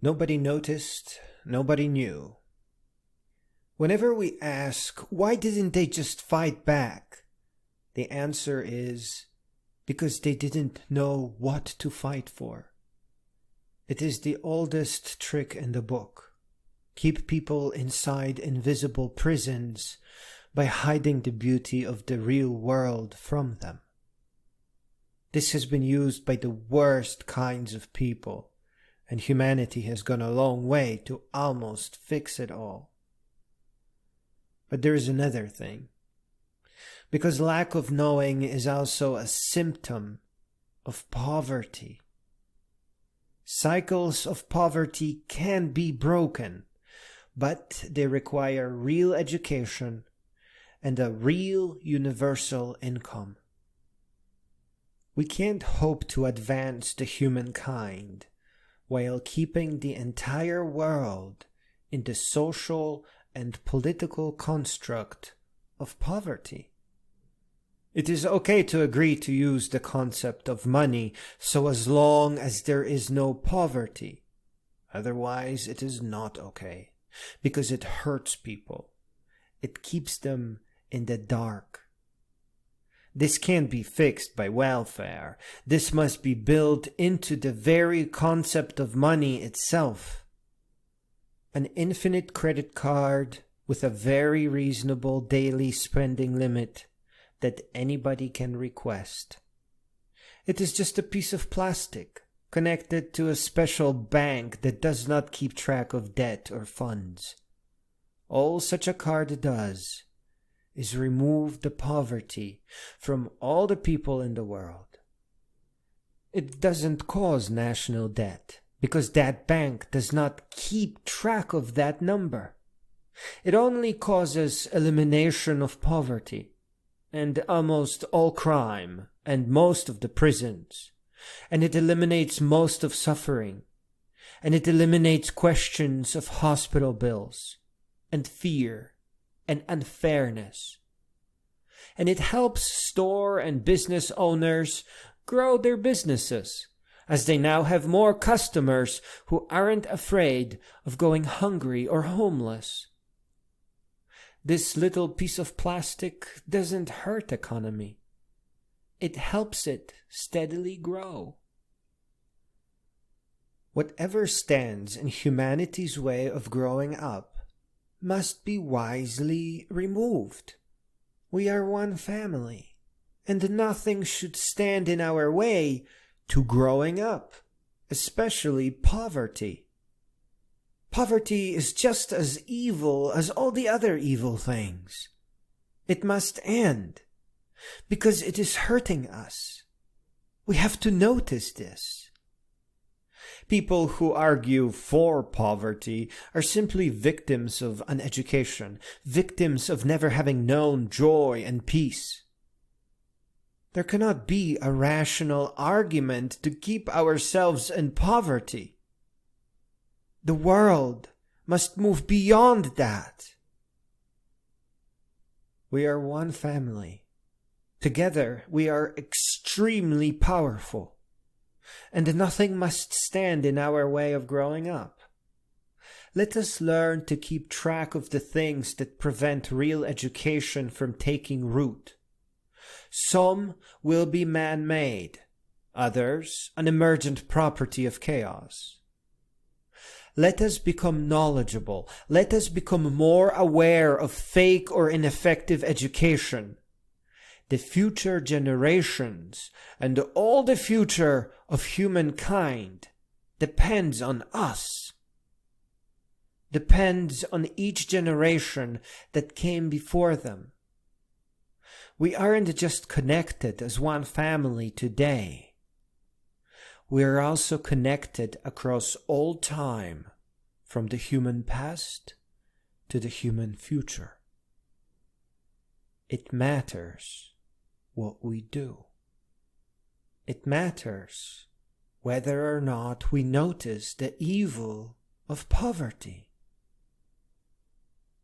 Nobody noticed, nobody knew. Whenever we ask, why didn't they just fight back? The answer is, because they didn't know what to fight for. It is the oldest trick in the book. Keep people inside invisible prisons by hiding the beauty of the real world from them. This has been used by the worst kinds of people, and humanity has gone a long way to almost fix it all. But there is another thing. Because lack of knowing is also a symptom of poverty. Cycles of poverty can be broken, but they require real education and a real universal income. We can't hope to advance the humankind while keeping the entire world in the social and political construct of poverty. It is okay to agree to use the concept of money so as long as there is no poverty. Otherwise, it is not okay, because it hurts people. It keeps them in the dark. This can't be fixed by welfare. This must be built into the very concept of money itself. An infinite credit card with a very reasonable daily spending limit that anybody can request. It is just a piece of plastic connected to a special bank that does not keep track of debt or funds. All such a card does is remove the poverty from all the people in the world. It doesn't cause national debt because that bank does not keep track of that number. It only causes elimination of poverty and almost all crime and most of the prisons, and it eliminates most of suffering, and it eliminates questions of hospital bills and fear and unfairness. And it helps store and business owners grow their businesses, as they now have more customers who aren't afraid of going hungry or homeless. This little piece of plastic doesn't hurt economy. It helps it steadily grow. Whatever stands in humanity's way of growing up must be wisely removed. We are one family, and nothing should stand in our way to growing up, especially poverty. Poverty is just as evil as all the other evil things. It must end, because it is hurting us. We have to notice this. People who argue for poverty are simply victims of uneducation, victims of never having known joy and peace. There cannot be a rational argument to keep ourselves in poverty. The world must move beyond that. We are one family. Together we are extremely powerful, and nothing must stand in our way of growing up. Let us learn to keep track of the things that prevent real education from taking root. Some will be man-made, others an emergent property of chaos. Let us become knowledgeable. Let us become more aware of fake or ineffective education. The future generations and all the future of humankind depends on us. Depends on each generation that came before them. We aren't just connected as one family today. We are also connected across all time, from the human past to the human future. It matters what we do. It matters whether or not we notice the evil of poverty.